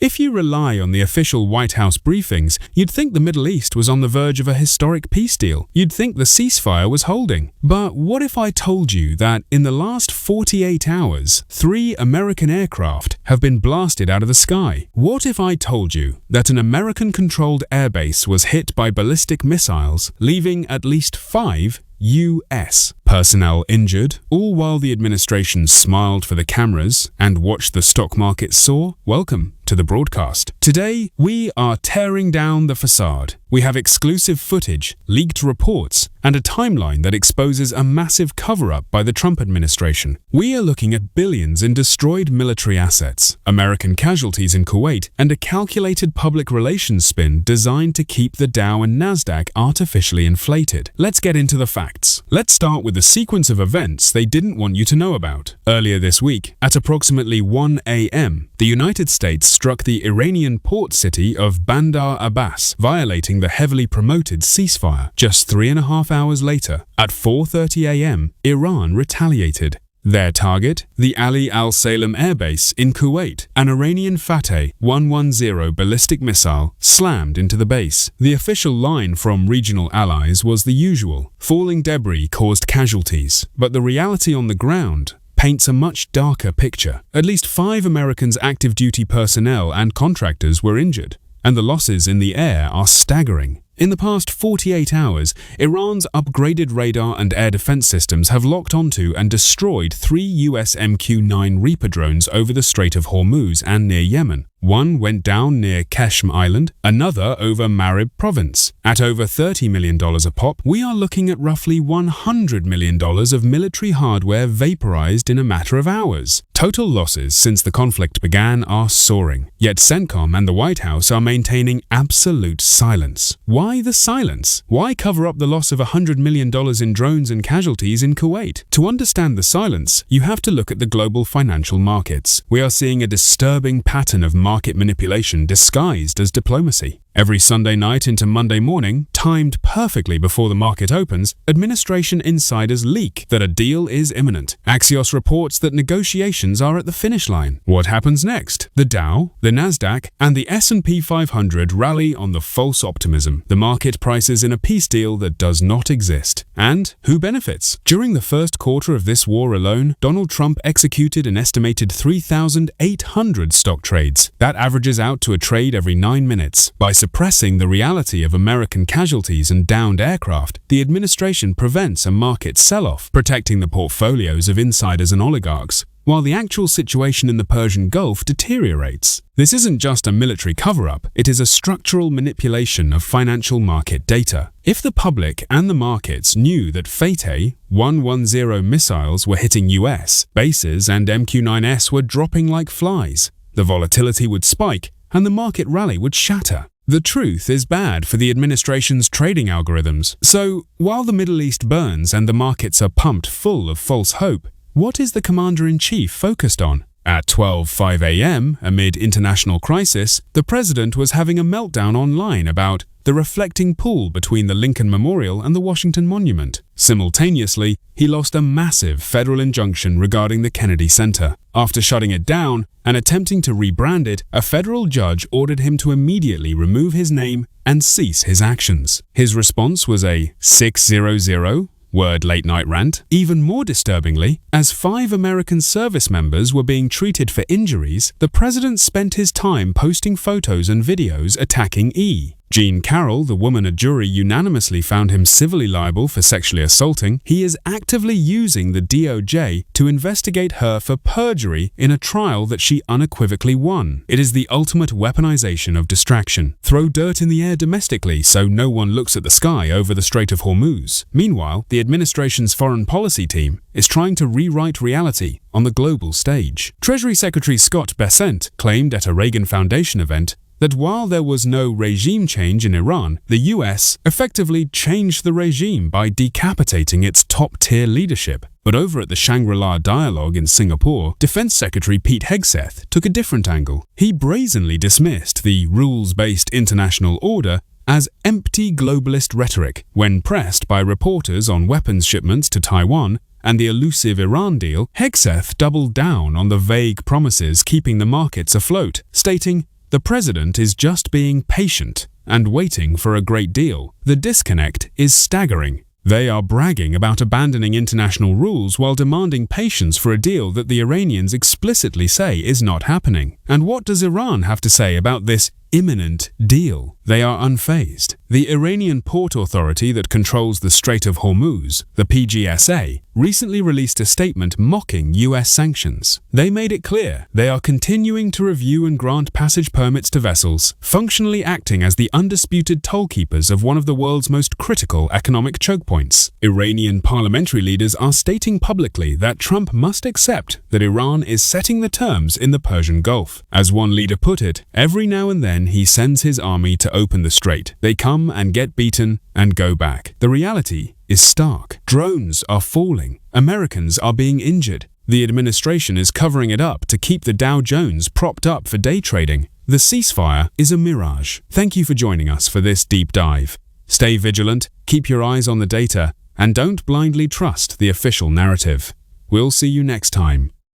If you rely on the official White House briefings, you'd think the Middle East was on the verge of a historic peace deal. You'd think the ceasefire was holding. But what if I told you that in the last 48 hours, 3 American aircraft have been blasted out of the sky? What if I told you that an American-controlled airbase was hit by ballistic missiles, leaving at least 5 U.S. personnel injured, all while the administration smiled for the cameras and watched the stock market soar? Welcome to the broadcast. Today, we are tearing down the facade. We have exclusive footage, leaked reports, and a timeline that exposes a massive cover-up by the Trump administration. We are looking at billions in destroyed military assets, American casualties in Kuwait, and a calculated public relations spin designed to keep the Dow and Nasdaq artificially inflated. Let's get into the facts. Let's start with the sequence of events they didn't want you to know about. Earlier this week, at approximately 1 a.m., the United States struck the Iranian port city of Bandar Abbas, violating the heavily promoted ceasefire. Just 3.5 hours later, at 4:30 a.m., Iran retaliated. Their target, the Ali Al Salem airbase in Kuwait, an Iranian Fateh 110 ballistic missile slammed into the base. The official line from regional allies was the usual: falling debris caused casualties, but the reality on the ground paints a much darker picture. At least 5 Americans' active duty personnel and contractors were injured, and the losses in the air are staggering. In the past 48 hours, Iran's upgraded radar and air defense systems have locked onto and destroyed 3 U.S. MQ-9 Reaper drones over the Strait of Hormuz and near Yemen. One went down near Keshm Island, another over Marib province. At over $30 million a pop, we are looking at roughly $100 million of military hardware vaporized in a matter of hours. Total losses since the conflict began are soaring, yet CENTCOM and the White House are maintaining absolute silence. Why the silence? Why cover up the loss of $100 million in drones and casualties in Kuwait? To understand the silence, you have to look at the global financial markets. We are seeing a disturbing pattern of market manipulation disguised as diplomacy. Every Sunday night into Monday morning, timed perfectly before the market opens, administration insiders leak that a deal is imminent. Axios reports that negotiations are at the finish line. What happens next? The Dow, the Nasdaq, and the S&P 500 rally on the false optimism. The market prices in a peace deal that does not exist. And who benefits? During the first quarter of this war alone, Donald Trump executed an estimated 3,800 stock trades. That averages out to a trade every 9 minutes. By suppressing the reality of American casualties and downed aircraft, the administration prevents a market sell-off, protecting the portfolios of insiders and oligarchs, while the actual situation in the Persian Gulf deteriorates. This isn't just a military cover-up, it is a structural manipulation of financial market data. If the public and the markets knew that Fateh 110 missiles were hitting US bases and MQ-9S were dropping like flies, the volatility would spike and the market rally would shatter. The truth is bad for the administration's trading algorithms. So, while the Middle East burns and the markets are pumped full of false hope, what is the commander-in-chief focused on? At 12:05 a.m., amid international crisis, the president was having a meltdown online about the reflecting pool between the Lincoln Memorial and the Washington Monument. Simultaneously, he lost a massive federal injunction regarding the Kennedy Center. After shutting it down and attempting to rebrand it, a federal judge ordered him to immediately remove his name and cease his actions. His response was a 600-word late-night rant. Even more disturbingly, as 5 American service members were being treated for injuries, the president spent his time posting photos and videos attacking E. Jean Carroll, the woman a jury unanimously found him civilly liable for sexually assaulting, he is actively using the DOJ to investigate her for perjury in a trial that she unequivocally won. It is the ultimate weaponization of distraction. Throw dirt in the air domestically so no one looks at the sky over the Strait of Hormuz. Meanwhile, the administration's foreign policy team is trying to rewrite reality on the global stage. Treasury Secretary Scott Bessent claimed at a Reagan Foundation event that while there was no regime change in Iran, the US effectively changed the regime by decapitating its top-tier leadership. But over at the Shangri-La Dialogue in Singapore, Defense Secretary Pete Hegseth took a different angle. He brazenly dismissed the rules-based international order as empty globalist rhetoric. When pressed by reporters on weapons shipments to Taiwan and the elusive Iran deal, Hegseth doubled down on the vague promises keeping the markets afloat, stating, The president is just being patient and waiting for a great deal. The disconnect is staggering. They are bragging about abandoning international rules while demanding patience for a deal that the Iranians explicitly say is not happening. And what does Iran have to say about this imminent deal? They are unfazed. The Iranian Port Authority that controls the Strait of Hormuz, the PGSA, recently released a statement mocking U.S. sanctions. They made it clear they are continuing to review and grant passage permits to vessels, functionally acting as the undisputed tollkeepers of one of the world's most critical economic choke points. Iranian parliamentary leaders are stating publicly that Trump must accept that Iran is setting the terms in the Persian Gulf. As one leader put it, every now and then he sends his army to open the strait. They come and get beaten and go back. The reality is stark. Drones are falling. Americans are being injured. The administration is covering it up to keep the Dow Jones propped up for day trading. The ceasefire is a mirage. Thank you for joining us for this deep dive. Stay vigilant, keep your eyes on the data, and don't blindly trust the official narrative. We'll see you next time.